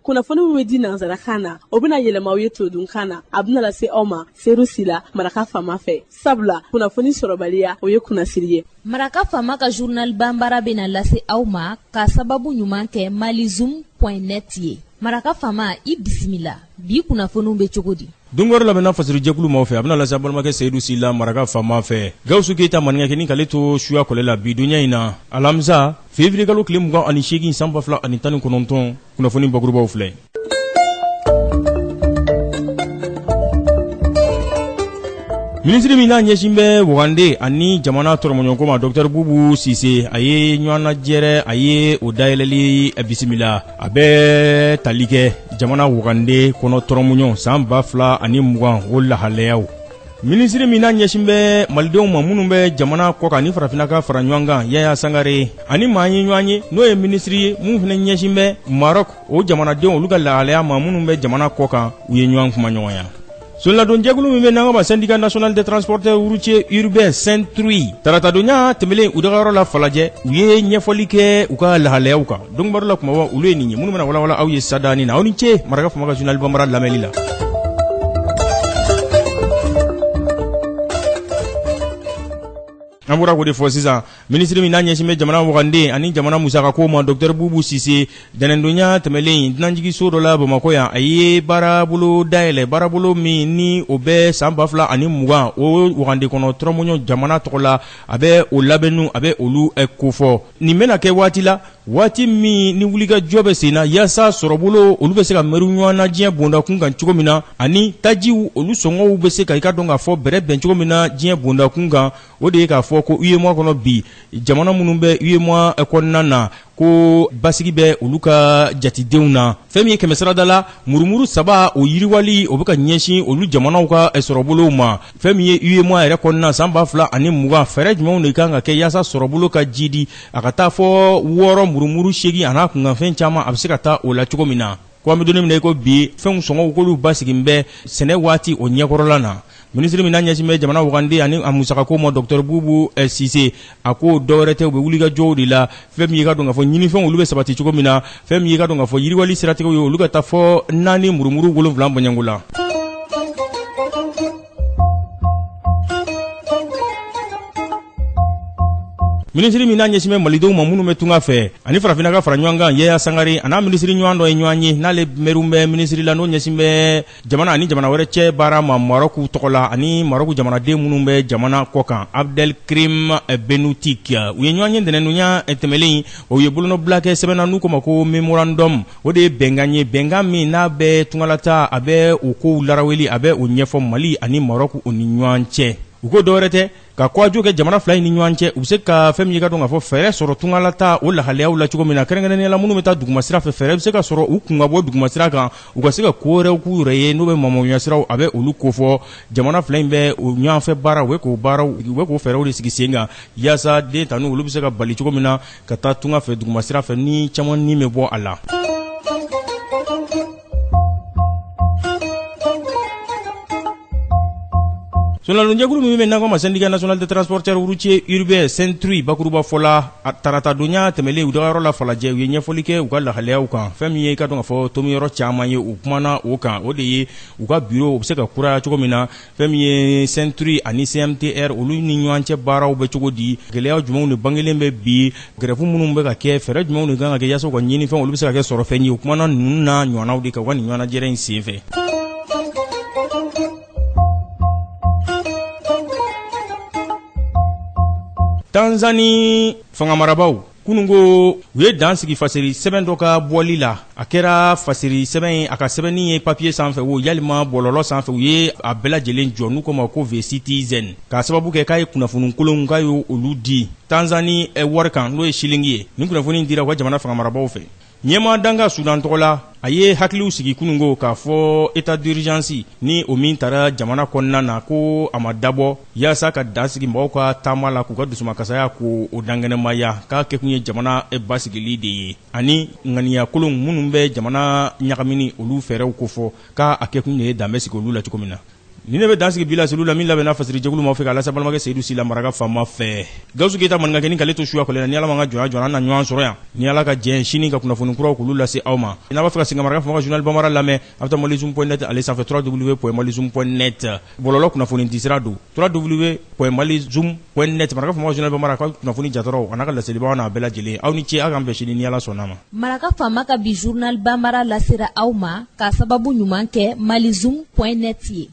kunnafoni min bɛ di nanzarakan na o bɛna yɛlɛma aw ye todunkan na a bɛna lase aw ma seeru sila maraka faama fɛ sabula kunnafoni sɔrɔbaliya o ye kunnasiri ye. Maraka faama ka journal banbara bɛna lase aw ma ka sababu ɲuman kɛ malizoom.net ye. Maraka faama i bisimila bi kunnafoniw bɛ cogo di? Dungor lamɛnna fasiri jɛkulu maaw fɛ a bɛna lase balimakɛ Seyidu Sila maraka faama fɛ Gawusu Keita maninkɛ kini k'ale to suya kɔlɛ la bi dunya in na alamisa février kalo tile 28 san 2019 kunnafoni bakurubaw filɛ. Ministre min n'a ɲɛsin bɛ Wagande ani jamana tɔrɔmɔɲɔgɔnko ma Dr Bubu Sise a ye ɲɔgɔnna jɛrɛ a ye o dayɛlɛli bisimila a bɛ tali kɛ jamana Wagande kɔnɔ tɔrɔmɔɲɔ san 2020 o lahalayaw. Ministre min n'a ɲɛsin bɛ malidenw ma minnu bɛ jamana kɔkan ni farafinna ka fara ɲɔgɔn kan Yaya Sangare ani maa ye ɲɔgɔn ye n'o ye ministre ye mun fana ɲɛsin bɛ Maroc o jamanadenw olu ka lahalaya ma minnu bɛ jamana kɔkan u ye ɲɔgɔn kuma ɲɔgɔnya. Soladon jɛkulu min bɛ n'an ka syndicat national des transporteurs routiers urbains Saint-Truy taratadonya tɛmɛlen u dagayɔrɔ la Falajɛ u ye ɲɛfɔli kɛ u ka lahalayaw kan donc baro la kumaba olu ye nin ye minnu bɛna walawala aw ye sadani na aw ni ce maraka faama ka journal banbara lamɛnli la. An bɔra k'o de fɔ sisan ministre min n'a ɲɛsin bɛ jamana Wagande ani jamana musakako ma Dr Bubu Sise dɛnɛndonya tɛmɛlen dunanjigiso dɔ la Bamakɔ yan a ye baarabolo dayɛlɛ baarabolo min ni o bɛ san 2020 o Wagande kɔnɔ tɔrɔmɔɲɔ jamana tɔgɔ la a bɛ o labɛnnu a bɛ olu kofɔ nin bɛna kɛ waati la waati min ni wulikajɔ bɛ sen na yaasa sɔrɔbolo olu bɛ se ka mɛru ɲɔgɔn na diɲɛ bondakun kan cogo min na ani tajiw olu sɔngɔw bɛ se ka i ka dɔn k'a fɔ bɛrɛ bɛn cogo min na diɲɛ bondakun kan o de ye k'a fɔ ko UEMOA kɔnɔ bi jamana minnu bɛ UEMOA kɔnɔna na ko basigi bɛ olu ka jatidenw na fɛn min ye kɛmɛsarada la murumuru 3 o yiriwali o bɛ ka ɲɛsin olu jamanaw ka sɔrɔbolow ma fɛn min ye UEMOA yɛrɛ kɔnɔna san 2020 fɛɛrɛ jumɛnw de kan ka kɛ yaasa sɔrɔbolo ka jidi a ka taa fɔ 6 murumuru 8 a n'a kunkanfɛn caman a bɛ se ka taa o la cogo min na ko an bɛ donnin min na i ko bi fɛnw sɔngɔw k'olu basigi bɛ sɛnɛ waati o ɲɛkɔrɔla na. Ministre min n'a ɲɛsin bɛ jamana Wagande ani a musakako ma Dr Bubu Sise a ko dɔwɛrɛ tɛ u bɛ wulikajɔw de la fɛn min ye ka dɔn k'a fɔ ɲinifɛnw olu bɛ sabati cogo min na fɛn min ye ka dɔn k'a fɔ yiriwali siratigɛw ye olu ka taa fɔ 4 murumuru 7 bɔɲango la. Ministre min n'a ɲɛsin bɛ malidenw ma minnu bɛ tunga fɛ ani farafinna ka fara ɲɔgɔn kan Yaya Sangare a n'a ministre ɲɔgɔn dɔ ye ɲɔgɔn ye n'ale mɛriw bɛ ministre la n'o ɲɛsin bɛ jamana ani jamana wɛrɛ cɛ baara ma Maroc tɔgɔ la ani Maroc jamanaden minnu bɛ jamana kɔkan Abdelkrim Benoutik u ye ɲɔgɔn ye dɛnɛndonya tɛmɛlen o ye bolonɔbila kɛ sɛbɛnna n'u ko ma ko memorandum o de ye bɛnkan ye bɛnkan min n'a bɛ tungalata a bɛ o kow laraweli a bɛ o ɲɛfɔ Mali ani Maroc o ni ɲɔgɔn cɛ u ko dɔwɛrɛ tɛ ka kɔjo kɛ jamana fila ni ɲɔgɔn cɛ u bɛ se ka fɛn min ye ka dɔn k'a fɔ fɛɛrɛ sɔrɔ tungalata o lahalayaw la cogo min na kɛrɛnkɛrɛnnenya la minnu bɛ taa duguma sira fɛ fɛɛrɛ bɛ se ka sɔrɔ u kun ka bɔ duguma sira kan u ka se ka ko wɛrɛw k'u yɛrɛ ye n'o bɛ mamaɲɔgɔnya siraw a bɛ olu kofɔ jamana fila in bɛ o ɲɔgɔnfɛ baara u bɛ k'o fɛɛrɛw de sigi sen kan yaasa den tanu olu bɛ se ka bali cogo min na ka taa tunga fɛ duguma sira fɛ ni caman ni bɛ bɔ a la. Soladon jɛkulu min bɛ n'an ko ma syndicat national des transporteurs routiers urbains Saint-Truy bakuruba fɔla taratadonya tɛmɛlen u dagayɔrɔ la Falajɛ u ye ɲɛfɔli kɛ u ka lahalayaw kan fɛn min ye ka dɔn k'a fɔ tomiyɔrɔ caman ye u kumana o kan o de ye u ka bureau u bɛ se ka kuraya cogo min na fɛn min ye Saint-Truy ani CMTR olu ni ɲɔgɔn cɛ baaraw bɛ cogo di gɛlɛya jumɛnw de bangelen bɛ bi grève minnu bɛ ka kɛ fɛɛrɛ jumɛnw de kan ka kɛ yaasa u ka ɲinifɛnw olu bɛ se ka kɛ sɔrɔ fɛn ye u kumana ninnu na ɲɔgɔnnaw de kan u ka nin ɲɔgɔnnajɛrɛ in sen fɛ. Tanzanie fangamarabaw kunungo u ye dan sigi fasiri sɛbɛn dɔ ka bɔli la a kɛra fasiri sɛbɛn a ka sɛbɛnni ye papier sanfɛ o yalima bɔlɔlɔ sanfɛ u ye a bɛɛ lajɛlen jɔ n'u ko ma ko V-Citizen k'a sababu kɛ k'a ye kunnafoni kolonw k'a ye olu di Tanzanie wari kan n'o ye shilingi ye nin kunnafoni dira u ka jamana fangamarabaw fɛ ɲɛma danga Sudan tɔgɔ la a ye hakiliw sigi kunungo k'a fɔ état d'urgence ni o min tara jamana kɔnɔna na ko a ma dabɔ yaasa ka dan sigi mɔgɔw ka taama la k'u ka dusumakasaya ko o dangɛnɛmaya k'a kɛkun ye jamana basigili de ye ani ŋaniya kolon minnu bɛ jamana ɲagamini olu fɛɛrɛw kofɔ k'a kɛkun ye dan bɛ sigi olu la cogo min na ni ne bɛ dansigi bila selu la min labɛnna fasiri jɛkulu ma fɛ k'a lase balimakɛ Seydou Sila maraka faama fɛ Gawusu Keyita maninka kɛ ni k'ale to suya kɔlɛ la ni Ala ma ka jɔnya an na ɲɔgɔn sɔrɔ yan ni Ala ka jɛn sini ka kunnafoni kuraw k'olu lase aw ma n'a b'a fɛ ka segin maraka faama ka journal Bambara lamɛn a bɛ taa malizoom.net ale sanfɛ www.malizoom.net bɔlɔlɔ kunnafoni disira don www.malizoom.net maraka faama ka journal Bambara ka kunnafoni jatɔrɔw a n'a ka laselibaga n'a bɛɛ lajɛlen aw ni ce aw k'an bɛn sini ni Ala sɔnna ma. Maraka faama ka bi journal Bambara lasera aw ma k'a sababu ɲuman kɛ malizoom.net ye.